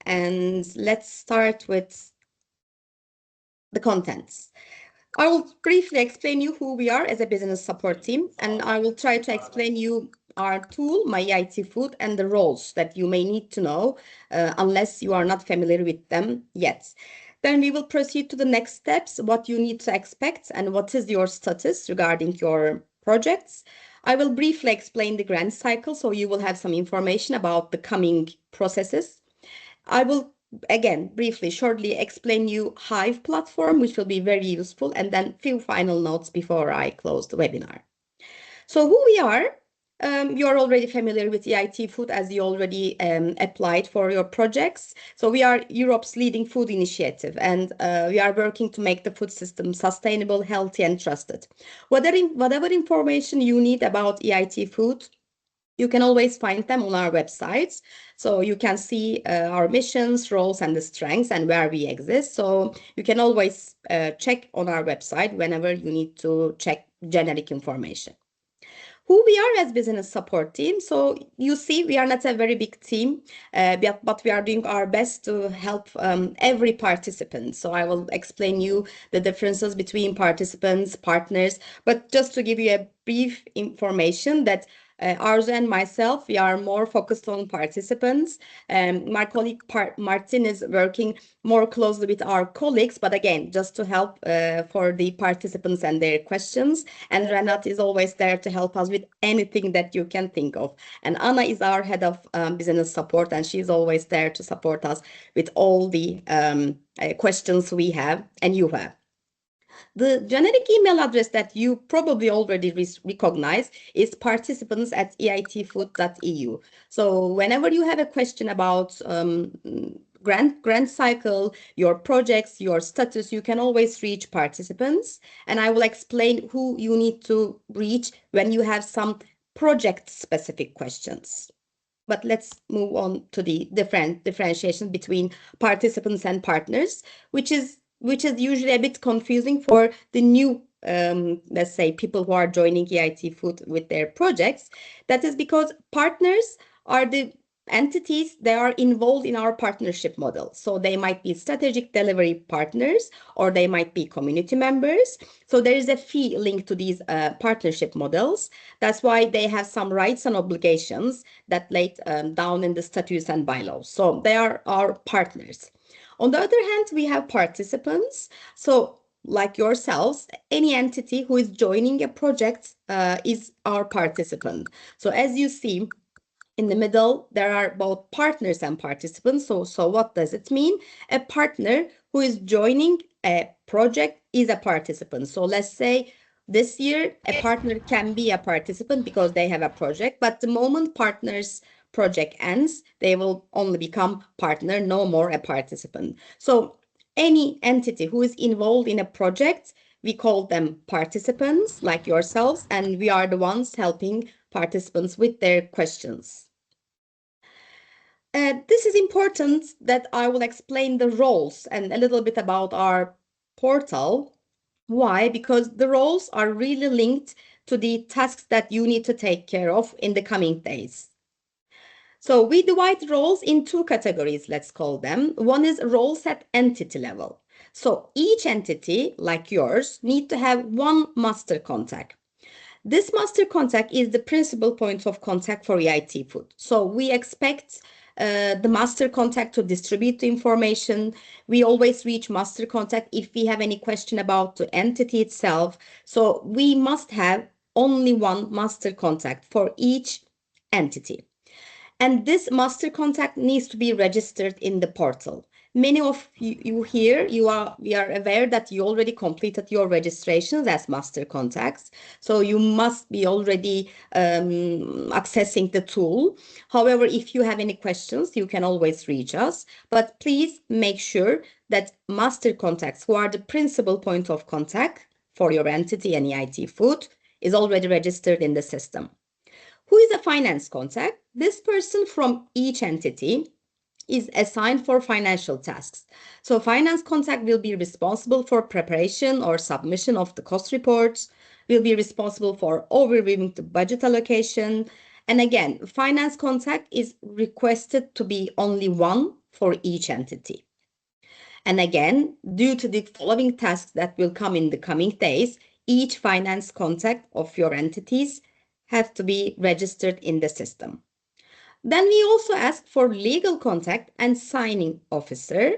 and let's start with the contents. I will briefly explain you who we are as a business support team, and I will try to explain you our tool, my EIT5, and the roles that you may need to know unless you are not familiar with them yet. Then we will proceed to the next steps, what you need to expect and what is your status regarding your projects. I will briefly explain the grant cycle, so you will have some information about the coming processes. I will again briefly shortly explain you Hive platform, which will be very useful, and then few final notes before I close the webinar. So who we are, you're already familiar with EIT5 as you already applied for your projects. So we are Europe's leading food initiative, and we are working to make the food system sustainable, healthy, and trusted. Whatever information you need about EIT5, you can always find them on our websites. So you can see our missions, roles, and the strengths and where we exist. So you can always check on our website whenever you need to check generic information. Who we are as business support team. So you see, we are not a very big team, but we are doing our best to help every participant. So I will explain you the differences between participants, partners, but just to give you a brief information that Arzu and myself, we are more focused on participants. My colleague Martin is working more closely with our colleagues, but again, just to help for the participants and their questions. And Renat is always there to help us with anything that you can think of. And Anna is our head of business support, and she's always there to support us with all the questions we have and you have. The generic email address that you probably already recognize is participants@eitfood.eu. So whenever you have a question about grant cycle, your projects, your status, you can always reach participants. And I will explain who you need to reach when you have some project-specific questions. But let's move on to the differentiation between participants and partners, which is usually a bit confusing for the new, let's say, people who are joining EIT5 with their projects. That is because partners are the entities that are involved in our partnership model. So they might be strategic delivery partners, or they might be community members. So there is a fee linked to these partnership models. That's why they have some rights and obligations that laid down in the statutes and bylaws. So they are our partners. On the other hand, we have participants. So like yourselves, any entity who is joining a project is our participant. So as you see, in the middle, there are both partners and participants. So what does it mean? A partner who is joining a project is a participant. So let's say this year, a partner can be a participant because they have a project, but the moment partners project ends, they will only become partner, no more a participant. So any entity who is involved in a project, we call them participants like yourselves, and we are the ones helping participants with their questions. This is important that I will explain the roles and a little bit about our portal. Why? Because the roles are really linked to the tasks that you need to take care of in the coming days. So we divide roles in two categories, let's call them. One is roles at entity level. So each entity, like yours, need to have one master contact. This master contact is the principal point of contact for EIT5. So we expect the master contact to distribute the information. We always reach master contact if we have any question about the entity itself. So we must have only one master contact for each entity. And this master contact needs to be registered in the portal. Many of you here, we are aware that you already completed your registrations as master contacts. So you must be already accessing the tool. However, if you have any questions, you can always reach us. But please make sure that master contacts, who are the principal point of contact for your entity and EIT5, is already registered in the system. Who is a finance contact? This person from each entity is assigned for financial tasks. So finance contact will be responsible for preparation or submission of the cost reports, will be responsible for overviewing the budget allocation. And again, finance contact is requested to be only one for each entity. And again, due to the following tasks that will come in the coming days, each finance contact of your entities have to be registered in the system. Then we also ask for legal contact and signing officer.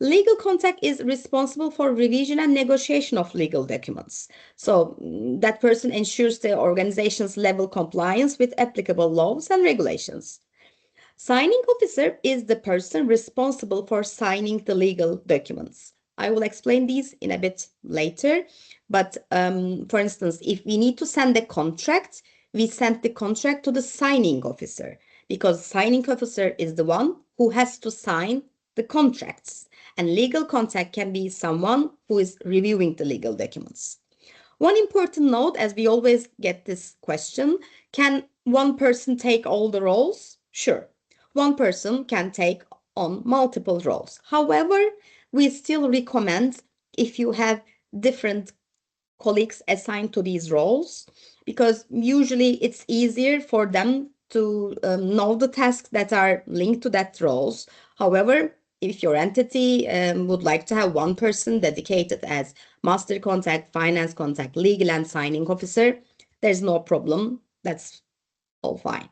Legal contact is responsible for revision and negotiation of legal documents. So that person ensures the organization's level compliance with applicable laws and regulations. Signing officer is the person responsible for signing the legal documents. I will explain these in a bit later. But for instance, if we need to send a contract, we send the contract to the signing officer because signing officer is the one who has to sign the contracts. And legal contact can be someone who is reviewing the legal documents. One important note, as we always get this question, can one person take all the roles? Sure. One person can take on multiple roles. However, we still recommend if you have different colleagues assigned to these roles, because usually it's easier for them to know the tasks that are linked to that roles. However, if your entity would like to have one person dedicated as master contact, finance contact, legal and signing officer, there's no problem. That's all fine.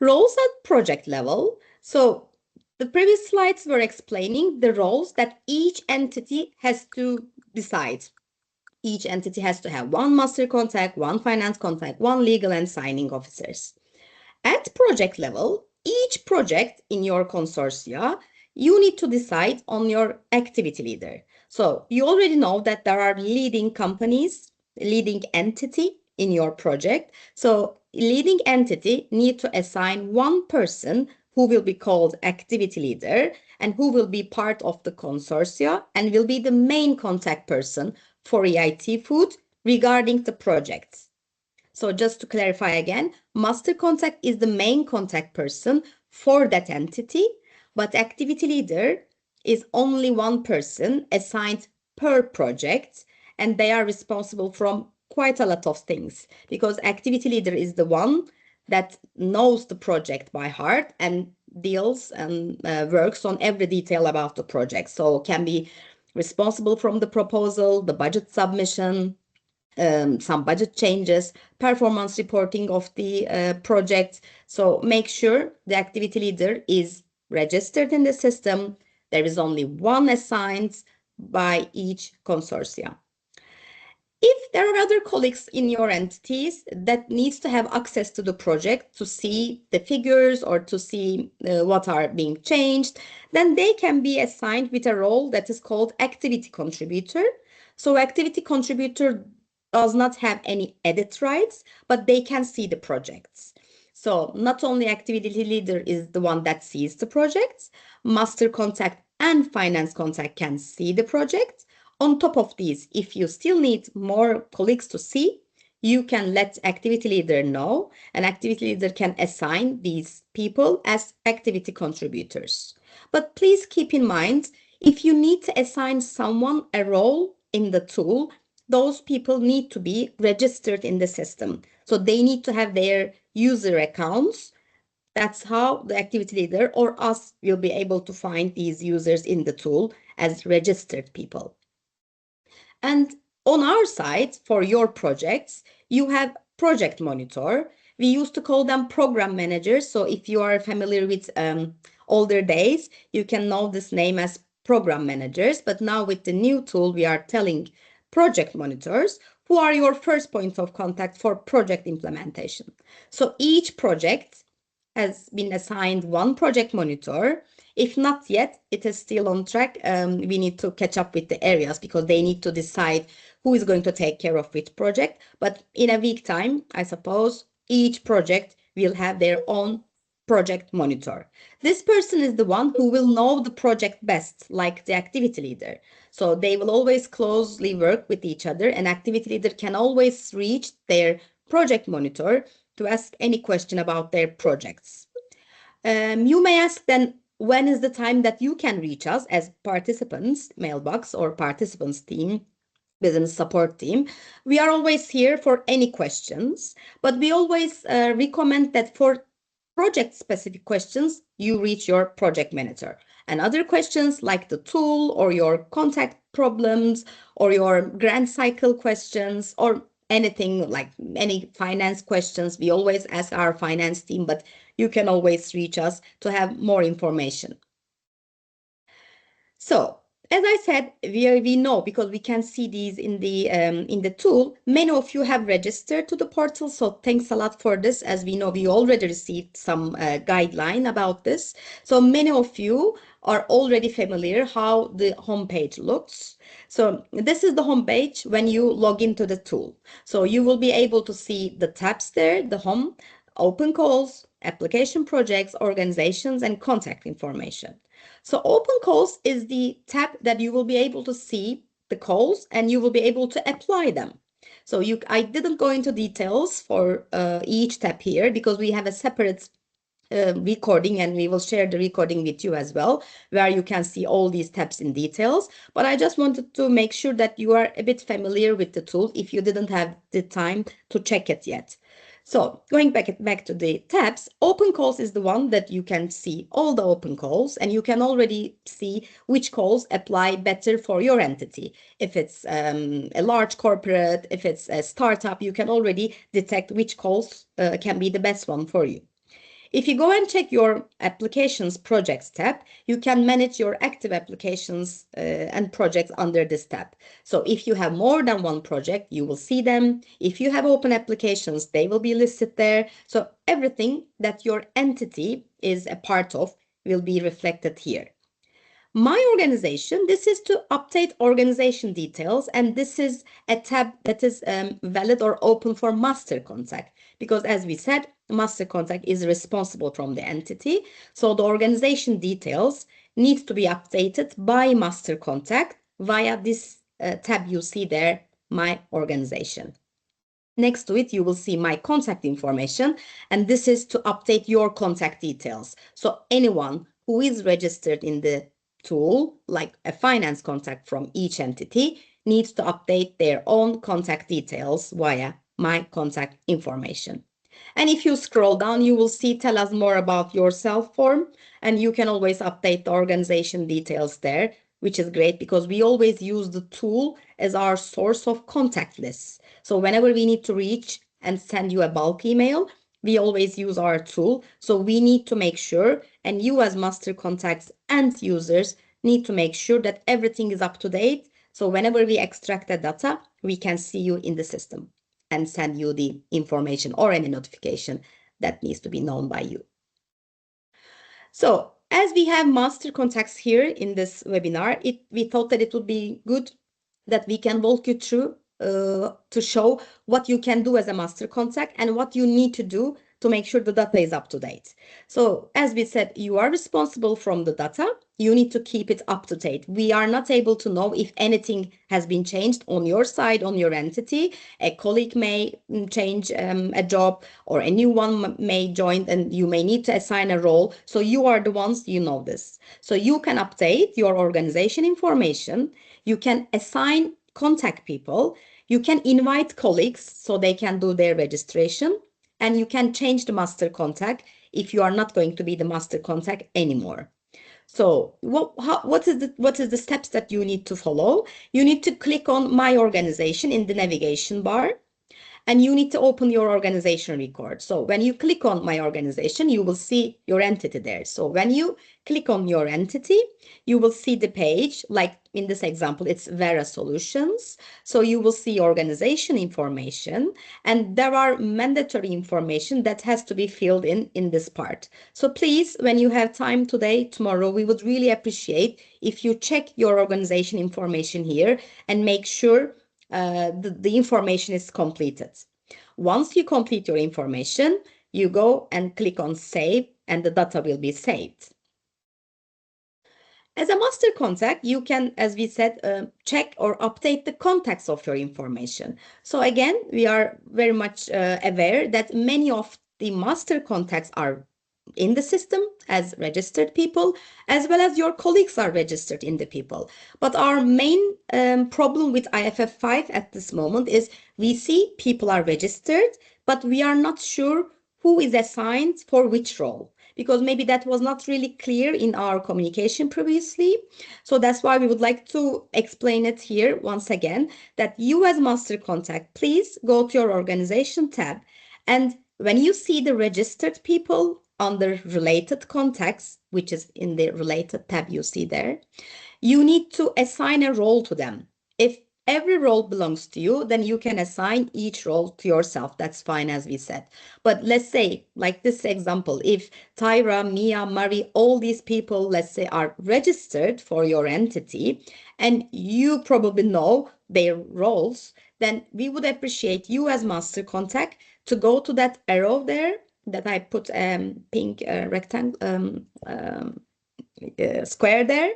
Roles at project level. So the previous slides were explaining the roles that each entity has to decide. Each entity has to have one master contact, one finance contact, one legal and signing officers. At project level, each project in your consortia, you need to decide on your activity leader. So you already know that there are leading companies, leading entity in your project. So leading entity need to assign one person who will be called activity leader and who will be part of the consortia and will be the main contact person for EIT Food regarding the projects. So just to clarify again, master contact is the main contact person for that entity, but activity leader is only one person assigned per project, and they are responsible from quite a lot of things because activity leader is the one that knows the project by heart and deals and works on every detail about the project. So can be responsible from the proposal, the budget submission, some budget changes, performance reporting of the project. So make sure the activity leader is registered in the system. There is only one assigned by each consortia. If there are other colleagues in your entities that needs to have access to the project to see the figures or to see what are being changed, then they can be assigned with a role that is called activity contributor. So activity contributor does not have any edit rights, but they can see the projects. So not only activity leader is the one that sees the projects, master contact and finance contact can see the project. On top of these, if you still need more colleagues to see, you can let activity leader know, and activity leader can assign these people as activity contributors. But please keep in mind, if you need to assign someone a role in the tool, those people need to be registered in the system. So they need to have their user accounts. That's how the activity leader or us will be able to find these users in the tool as registered people. And on our side, for your projects, you have project monitor. We used to call them program managers. So if you are familiar with older days, you can know this name as program managers. But now with the new tool, we are telling project monitors, who are your first point of contact for project implementation. So each project has been assigned one project monitor. If not yet, it is still on track. We need to catch up with the areas because they need to decide who is going to take care of which project. But in a week time, I suppose, each project will have their own project monitor. This person is the one who will know the project best, like the activity leader. So they will always closely work with each other, and activity leader can always reach their project monitor to ask any question about their projects. You may ask then, when is the time that you can reach us as participants, mailbox or participants team, business support team? We are always here for any questions, but we always recommend that for project-specific questions, you reach your project manager. And other questions like the tool or your contact problems or your grant cycle questions or anything like any finance questions, we always ask our finance team, but you can always reach us to have more information. So, as I said, we know because we can see these in the tool. Many of you have registered to the portal, so thanks a lot for this. As we know, we already received some guideline about this. So many of you are already familiar how the homepage looks. So this is the homepage when you log into the tool. So you will be able to see the tabs there, the home, open calls, application projects, organizations, and contact information. So open calls is the tab that you will be able to see the calls and you will be able to apply them. So I didn't go into details for each tab here because we have a separate recording and we will share the recording with you as well, where you can see all these tabs in details. But I just wanted to make sure that you are a bit familiar with the tool if you didn't have the time to check it yet. So going back to the tabs, open calls is the one that you can see all the open calls and you can already see which calls apply better for your entity. If it's a large corporate, if it's a startup, you can already detect which calls can be the best one for you. If you go and check your applications projects tab, you can manage your active applications and projects under this tab. So if you have more than one project, you will see them. If you have open applications, they will be listed there. So everything that your entity is a part of will be reflected here. My organization, this is to update organization details, and this is a tab that is valid or open for master contact, because as we said, master contact is responsible from the entity. So the organization details needs to be updated by master contact via this tab you see there, my organization. Next to it, you will see my contact information, and this is to update your contact details. So anyone who is registered in the tool, like a finance contact from each entity, needs to update their own contact details via my contact information. And if you scroll down, you will see tell us more about yourself form, and you can always update the organization details there, which is great because we always use the tool as our source of contact lists. So whenever we need to reach and send you a bulk email, we always use our tool. So we need to make sure, and you as master contacts and users need to make sure that everything is up to date. So whenever we extract the data, we can see you in the system and send you the information or any notification that needs to be known by you. So as we have master contacts here in this webinar, we thought that it would be good that we can walk you through to show what you can do as a master contact and what you need to do to make sure the data is up to date. So as we said, you are responsible from the data. You need to keep it up to date. We are not able to know if anything has been changed on your side, on your entity. A colleague may change a job or a new one may join and you may need to assign a role. So you are the ones, you know this. So you can update your organization information. You can assign contact people. You can invite colleagues so they can do their registration. And you can change the master contact if you are not going to be the master contact anymore. So what is the steps that you need to follow? You need to click on My Organization in the navigation bar. And you need to open your organization record. So when you click on My Organization, you will see your entity there. So when you click on your entity, you will see the page, like in this example, it's Vera Solutions. So you will see organization information, and there are mandatory information that has to be filled in this part. So please, when you have time today, tomorrow, we would really appreciate if you check your organization information here and make sure the information is completed. Once you complete your information, you go and click on Save, and the data will be saved. As a master contact, you can, as we said, check or update the contacts of your information. So again, we are very much aware that many of the master contacts are in the system as registered people, as well as your colleagues are registered in the people. But our main problem with IFF5 at this moment is we see people are registered, but we are not sure who is assigned for which role, because maybe that was not really clear in our communication previously. So that's why we would like to explain it here once again, that you as master contact, please go to your organization tab, and when you see the registered people under related contacts, which is in the related tab you see there, you need to assign a role to them. If every role belongs to you, then you can assign each role to yourself. That's fine, as we said. But let's say, like this example, if Tyra, Mia, Marie, all these people, let's say, are registered for your entity, and you probably know their roles, then we would appreciate you as master contact to go to that arrow there that I put pink rectangle square there.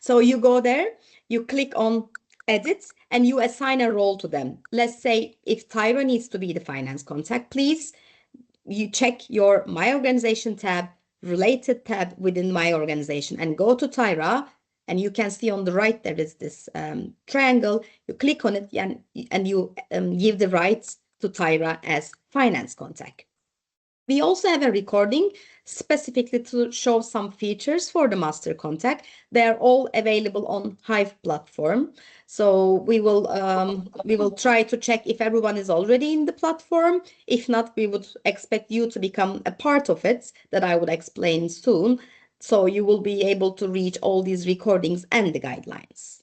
So you go there, you click on edit, and you assign a role to them. Let's say if Tyra needs to be the finance contact, please, you check your My Organization tab, related tab within My Organization, and go to Tyra, and you can see on the right there is this triangle. You click on it, and you give the rights to Tyra as finance contact. We also have a recording specifically to show some features for the master contact. They are all available on Hive platform. So we will try to check if everyone is already in the platform. If not, we would expect you to become a part of it, that I would explain soon. So you will be able to reach all these recordings and the guidelines.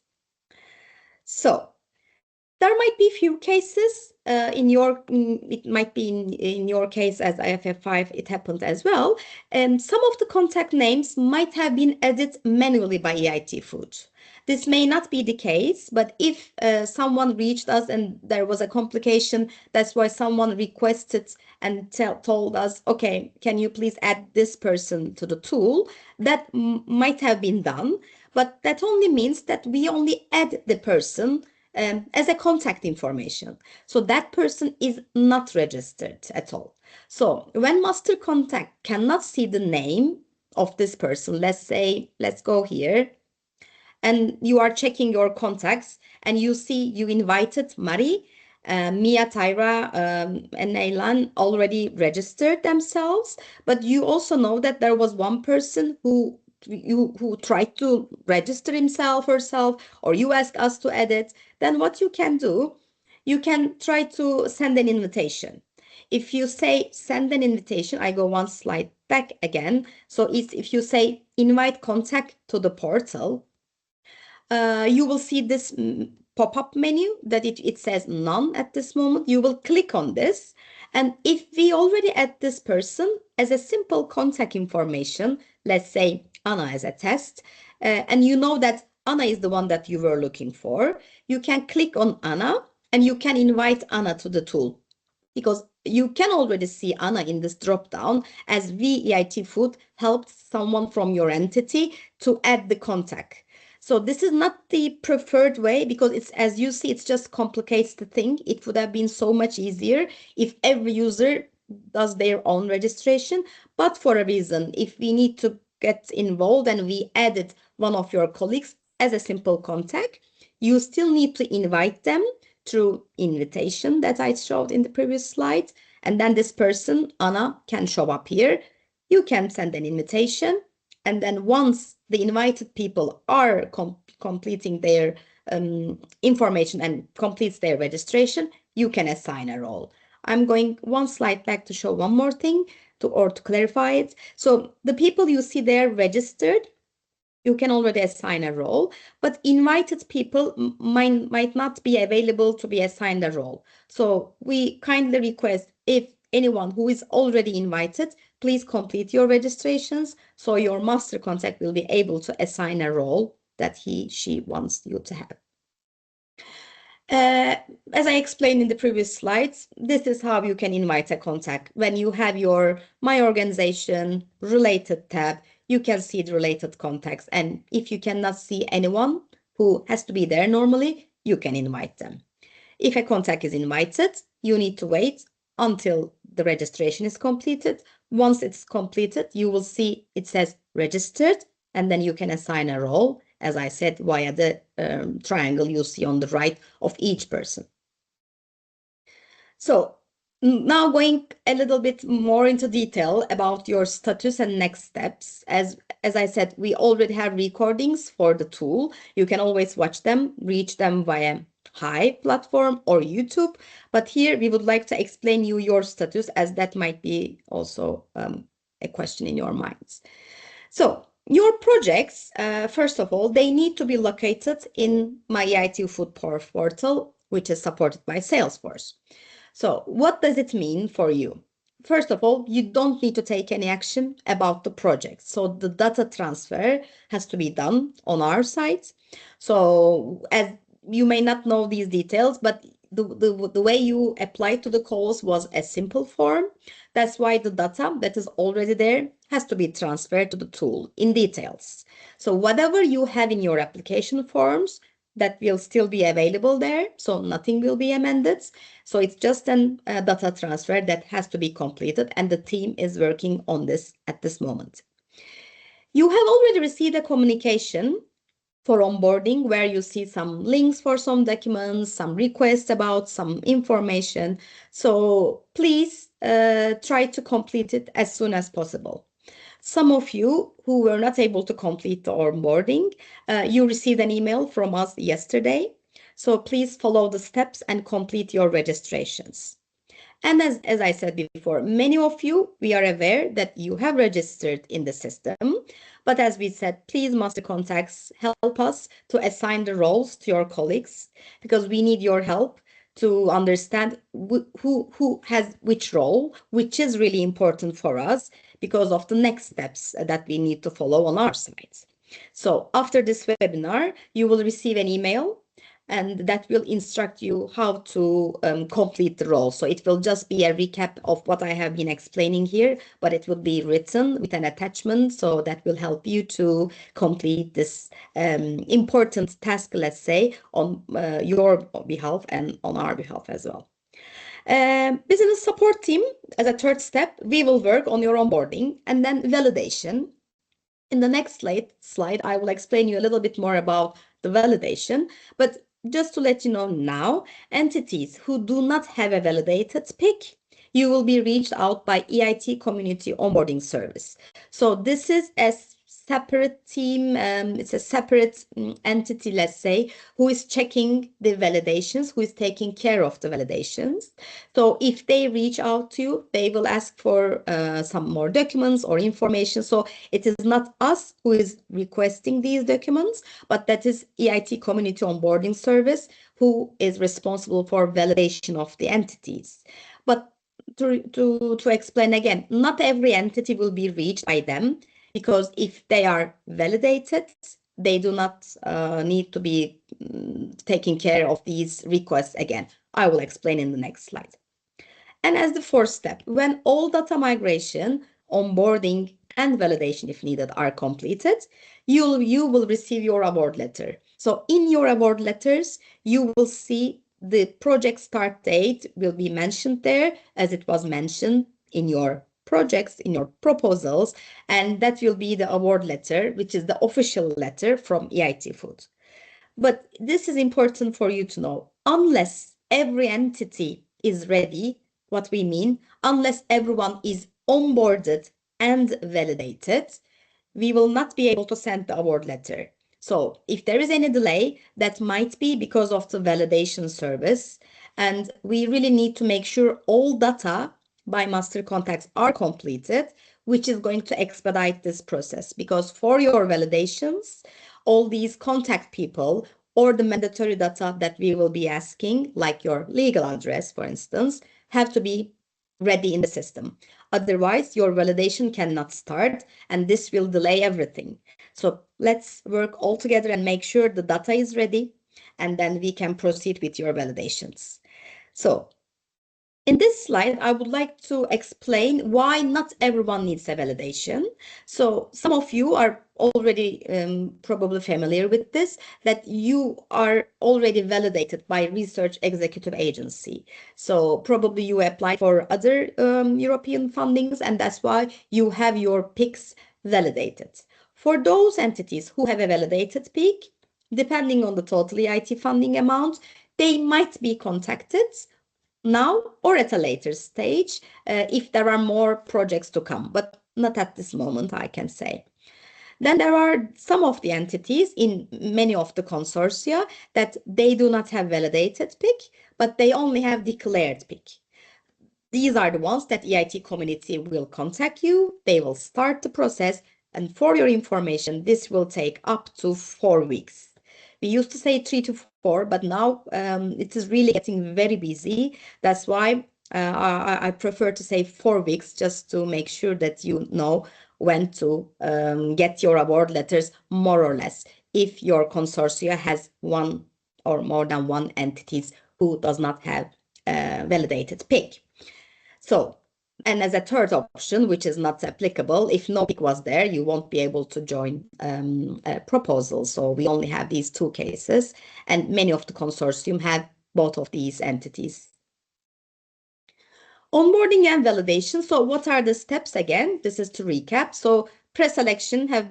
So there might be few cases it might be in your case as IFF5, it happened as well. And some of the contact names might have been added manually by EIT Food. This may not be the case, but if someone reached us and there was a complication, that's why someone requested and told us, okay, can you please add this person to the tool? That might have been done, but that only means that we only add the person as a contact information. So that person is not registered at all. So when master contact cannot see the name of this person, let's go here, and you are checking your contacts, and you see you invited Marie, Mia, Tyra, and Naylan already registered themselves, but you also know that there was one person who tried to register himself, herself, or you ask us to edit. Then what you can do, you can try to send an invitation. If you say send an invitation, I go one slide back again. So if you say invite contact to the portal, you will see this pop-up menu that it says none at this moment. You will click on this. And if we already add this person as a simple contact information, let's say Anna as a test, and you know that Anna is the one that you were looking for, you can click on Anna and you can invite Anna to the tool, because you can already see Anna in this drop down as EIT Food helped someone from your entity to add the contact. So this is not the preferred way, because it's, as you see, it just complicates the thing. It would have been so much easier if every user does their own registration. But for a reason, if we need to get involved and we added one of your colleagues as a simple contact, you still need to invite them through invitation that I showed in the previous slide. And then this person, Anna, can show up here. You can send an invitation. And then once the invited people are completing their information and completes their registration, you can assign a role. I'm going one slide back to show one more thing to clarify it. So the people you see there registered, you can already assign a role, but invited people might not be available to be assigned a role. So we kindly request, if anyone who is already invited, please complete your registrations so your master contact will be able to assign a role that she wants you to have. As I explained in the previous slides, this is how you can invite a contact. When you have your My Organization related tab, you can see the related contacts. And if you cannot see anyone who has to be there normally, you can invite them. If a contact is invited, you need to wait until the registration is completed. Once it's completed, you will see it says registered, and then you can assign a role, as I said, via the triangle you see on the right of each person. So Now going a little bit more into detail about your status and next steps. As I said, we already have recordings for the tool. You can always watch them, reach them via Hive platform or YouTube. But here we would like to explain you your status, as that might be also a question in your minds. So your projects, first of all, they need to be located in my EIT Food Power portal, which is supported by Salesforce. So what does it mean for you? First of all, you don't need to take any action about the project. So the data transfer has to be done on our site. So as you may not know these details, but the way you apply to the calls was a simple form. That's why the data that is already there has to be transferred to the tool in details. So whatever you have in your application forms, that will still be available there. So nothing will be amended. So it's just a data transfer that has to be completed, and the team is working on this at this moment. You have already received a communication for onboarding where you see some links for some documents, some requests about some information. So please try to complete it as soon as possible. Some of you who were not able to complete the onboarding, you received an email from us yesterday. So please follow the steps and complete your registrations. And as I said before, many of you, we are aware that you have registered in the system. But as we said, please master contacts help us to assign the roles to your colleagues, because we need your help to understand who has which role, which is really important for us because of the next steps that we need to follow on our side. So after this webinar, you will receive an email, and that will instruct you how to complete the role. So it will just be a recap of what I have been explaining here, but it will be written with an attachment. So that will help you to complete this important task, let's say, on your behalf and on our behalf as well. Business support team, as a third step, we will work on your onboarding and then validation. In the next slide, I will explain you a little bit more about the validation, but just to let you know now, entities who do not have a validated PIC, you will be reached out by EIT Community Onboarding Service. So this is a separate team, it's a separate entity, let's say, who is checking the validations, who is taking care of the validations. So if they reach out to you, they will ask for some more documents or information. So it is not us who is requesting these documents, but that is EIT Community Onboarding Service, who is responsible for validation of the entities. But to explain again, not every entity will be reached by them, because if they are validated, they do not need to be taking care of these requests again. I will explain in the next slide. And as the fourth step, when all data migration, onboarding, and validation, if needed, are completed, you will receive your award letter. So in your award letters, you will see the project start date will be mentioned there, as it was mentioned in your projects, in your proposals, and that will be the award letter, which is the official letter from EIT Food. But this is important for you to know. Unless every entity is ready, what we mean, unless everyone is onboarded and validated, we will not be able to send the award letter. So if there is any delay, that might be because of the validation service. And we really need to make sure all data by master contacts are completed, which is going to expedite this process. Because for your validations, all these contact people or the mandatory data that we will be asking, like your legal address, for instance, have to be ready in the system. Otherwise, your validation cannot start, and this will delay everything. So let's work all together and make sure the data is ready, and then we can proceed with your validations. So in this slide, I would like to explain why not everyone needs a validation. So some of you are already probably familiar with this, that you are already validated by Research Executive Agency. So probably you apply for other European fundings, and that's why you have your PICs validated. For those entities who have a validated PIC, depending on the total EIT funding amount, they might be contacted now or at a later stage if there are more projects to come, but not at this moment, I can say. Then there are some of the entities in many of the consortia that they do not have validated PIC, but they only have declared PIC. These are the ones that EIT community will contact you. They will start the process. And for your information, this will take up to 4 weeks. We used to say 3 to 4, but now it is really getting very busy. That's why I prefer to say 4 weeks, just to make sure that you know when to get your award letters, more or less, if your consortia has one or more than one entities who does not have validated PIC. So, and as a third option, which is not applicable, if no PIC was there, you won't be able to join a proposal. So we only have these two cases, and many of the consortium have both of these entities. Onboarding and validation. So what are the steps again? This is to recap. So pre-selection has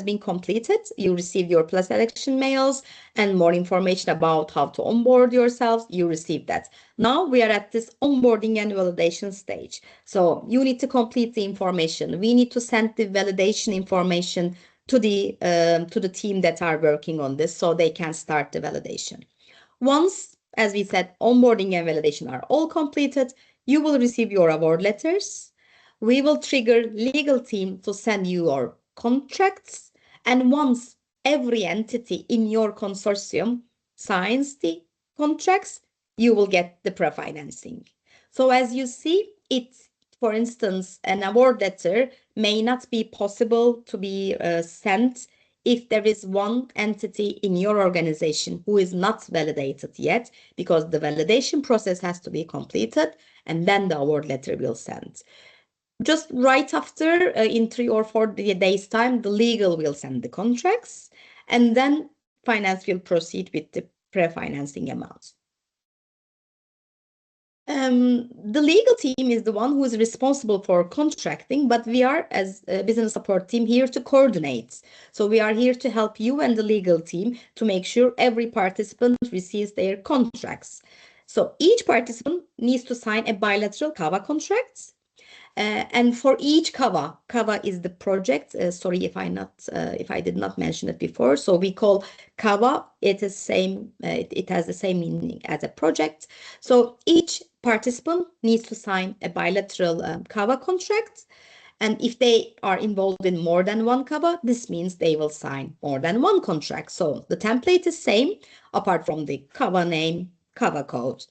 been completed. You receive your pre-selection mails and more information about how to onboard yourselves. You receive that. Now we are at this onboarding and validation stage. So you need to complete the information. We need to send the validation information to the team that are working on this so they can start the validation. Once, as we said, onboarding and validation are all completed, you will receive your award letters. We will trigger legal team to send you your contracts. And once every entity in your consortium signs the contracts, you will get the pre-financing. So as you see, it's, for instance, an award letter may not be possible to be sent if there is one entity in your organization who is not validated yet, because the validation process has to be completed and then the award letter will send. Just right after, in 3 or 4 days time, the legal will send the contracts, and then finance will proceed with the pre-financing amounts. The legal team is the one who is responsible for contracting, but we are, as a business support team, here to coordinate. So we are here to help you and the legal team to make sure every participant receives their contracts. So each participant needs to sign a bilateral CAVA contract. And for each CAVA is the project. Sorry if I did not mention it before. So we call CAVA. It is same. It has the same meaning as a project. So each participant needs to sign a bilateral CAVA contract. And if they are involved in more than one CAVA, this means they will sign more than one contract. So the template is same, apart from the CAVA name, CAVA code.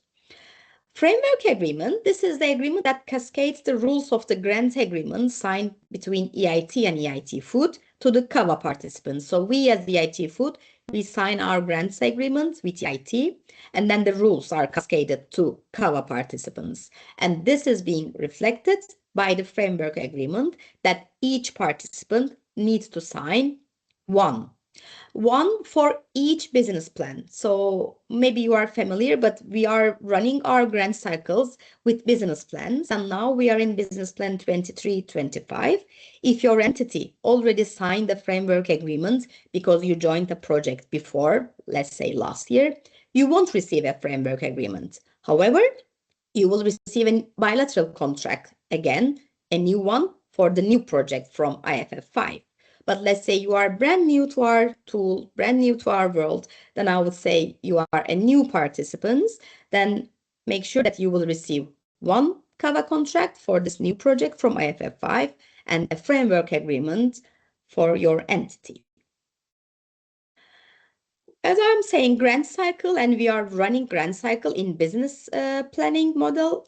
Framework agreement. This is the agreement that cascades the rules of the grant agreement signed between EIT and EIT Food to the CAVA participants. So we as EIT Food, we sign our grants agreement with EIT, and then the rules are cascaded to CAVA participants. And this is being reflected by the framework agreement that each participant needs to sign one for each business plan. So maybe you are familiar, but we are running our grant cycles with business plans. And now we are in business plan 23-25. If your entity already signed the framework agreement because you joined the project before, let's say last year, you won't receive a framework agreement. However, you will receive a bilateral contract, again, a new one for the new project from IFF5. But let's say you are brand new to our tool, brand new to our world, then I would say you are a new participant. Then make sure that you will receive one CAVA contract for this new project from IFF5 and a framework agreement for your entity. As I'm saying, grant cycle, and we are running grant cycle in business planning model.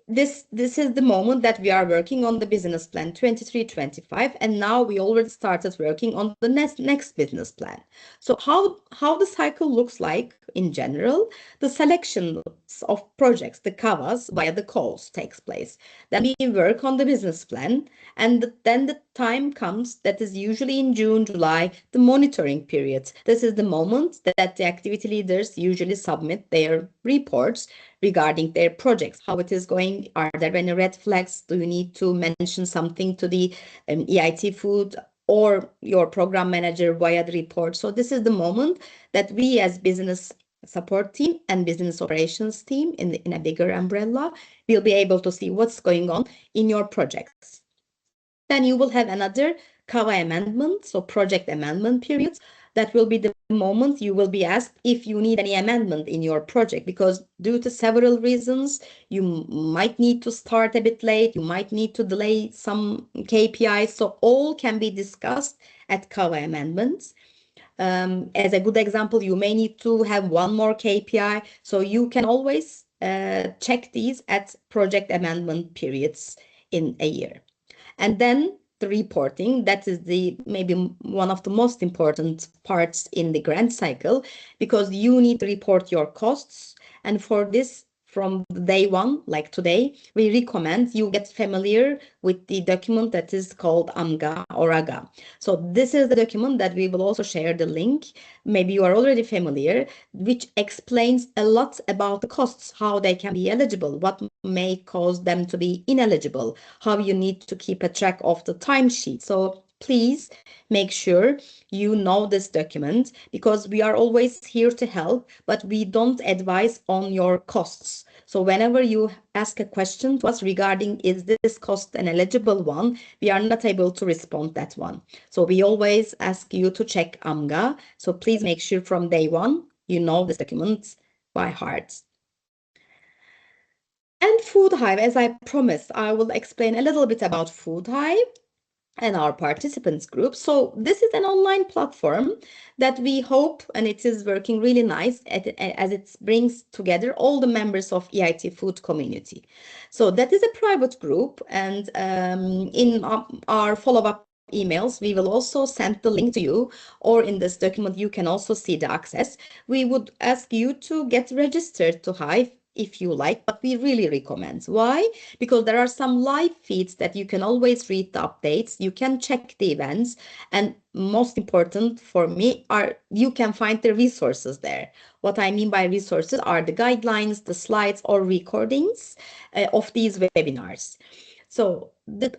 This is the moment that we are working on the business plan 23-25, and now we already started working on the next business plan. So how the cycle looks like in general, the selections of projects, the CAVAs via the calls takes place. Then we work on the business plan, and then the time comes that is usually in June, July, the monitoring period. This is the moment that the activity leaders usually submit their reports regarding their projects, how it is going, are there any red flags, do you need to mention something to the EIT Food or your program manager via the report. So this is the moment that we as business support team and business operations team in a bigger umbrella will be able to see what's going on in your projects. Then you will have another CAVA amendment, so project amendment periods. That will be the moment you will be asked if you need any amendment in your project, because due to several reasons, you might need to start a bit late, you might need to delay some KPIs, so all can be discussed at CAVA amendments. As a good example, you may need to have one more KPI, so you can always check these at project amendment periods in a year. And then the reporting, that is the maybe one of the most important parts in the grant cycle, because you need to report your costs. And for this, from day one, like today, we recommend you get familiar with the document that is called AMGA or AGA. So this is the document that we will also share the link. Maybe you are already familiar, which explains a lot about the costs, how they can be eligible, what may cause them to be ineligible, how you need to keep a track of the timesheet. So please make sure you know this document, because we are always here to help, but we don't advise on your costs. So whenever you ask a question to us regarding is this cost an eligible one, we are not able to respond that one. So we always ask you to check AMGA. So please make sure from day one you know this document by heart. And Food Hive, as I promised, I will explain a little bit about Food Hive and our participants group. So this is an online platform that we hope, and it is working really nice as it brings together all the members of EIT food community. So that is a private group, and in our follow-up emails, we will also send the link to you, or in this document, you can also see the access. We would ask you to get registered to Hive if you like, but we really recommend. Why? Because there are some live feeds that you can always read the updates, you can check the events, and most important for me are you can find the resources there. What I mean by resources are the guidelines, the slides or recordings of these webinars. So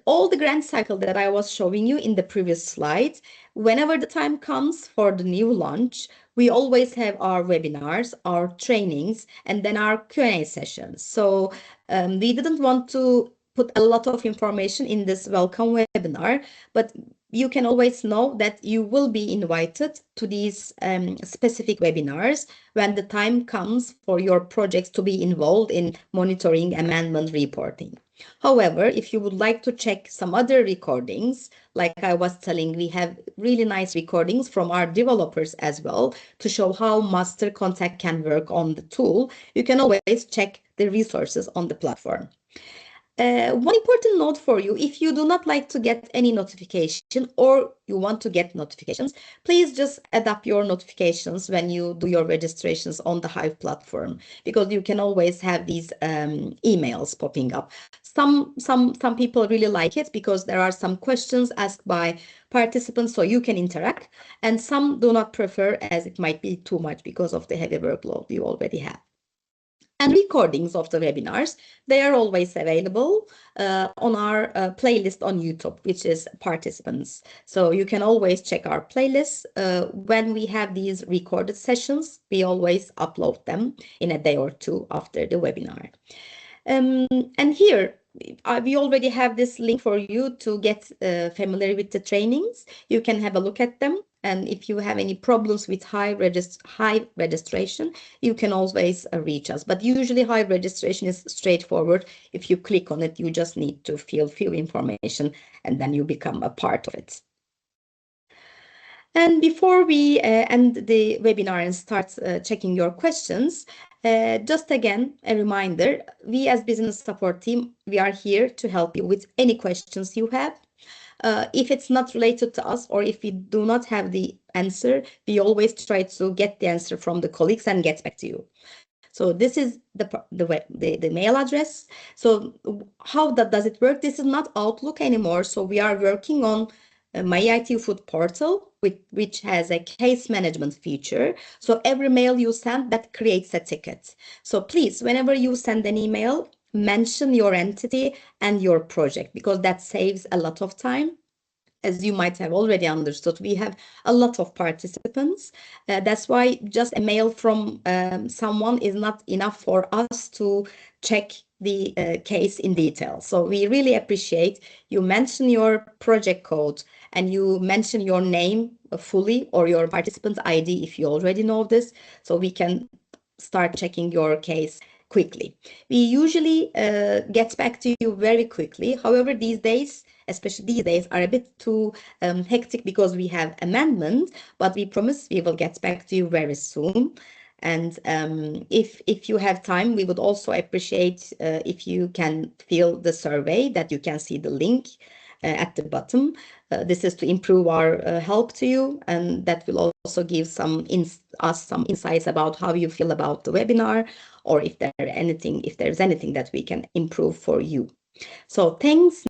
all the grant cycle that I was showing you in the previous slide, whenever the time comes for the new launch, we always have our webinars, our trainings, and then our Q&A sessions. So we didn't want to put a lot of information in this welcome webinar, but you can always know that you will be invited to these specific webinars when the time comes for your projects to be involved in monitoring amendment reporting. However, if you would like to check some other recordings, like I was telling, we have really nice recordings from our developers as well to show how master contact can work on the tool. You can always check the resources on the platform. One important note for you, if you do not like to get any notification or you want to get notifications, please just adapt your notifications when you do your registrations on the Hive platform, because you can always have these emails popping up. Some people really like it because there are some questions asked by participants, so you can interact, and some do not prefer, as it might be too much because of the heavy workload you already have. And recordings of the webinars, they are always available on our playlist on YouTube, which is participants. So you can always check our playlist. When we have these recorded sessions, we always upload them in a day or two after the webinar. And here, we already have this link for you to get familiar with the trainings. You can have a look at them. And if you have any problems with Hive registration, you can always reach us. But usually Hive registration is straightforward. If you click on it, you just need to fill few information and then you become a part of it. And before we end the webinar and start checking your questions, just again, a reminder, we as business support team, we are here to help you with any questions you have. If it's not related to us or if we do not have the answer, we always try to get the answer from the colleagues and get back to you. So this is the mail address. So how does it work? This is not Outlook anymore. So we are working on my EIT Food portal, which has a case management feature. So every mail you send, that creates a ticket. So please, whenever you send an email, mention your entity and your project, because that saves a lot of time. as you might have already understood, we have a lot of participants. That's why just a mail from someone is not enough for us to check the case in detail. So we really appreciate you mention your project code and you mention your name fully, or your participant ID if you already know this, so we can start checking your case quickly. We usually get back to you very quickly. However, these days, especially these days, are a bit too hectic because we have amendments, but we promise we will get back to you very soon. And if you have time, we would also appreciate if you can fill the survey that you can see the link at the bottom. This is to improve our help to you, and that will also give us some insights about how you feel about the webinar, or if there's anything that we can improve for you. So thanks.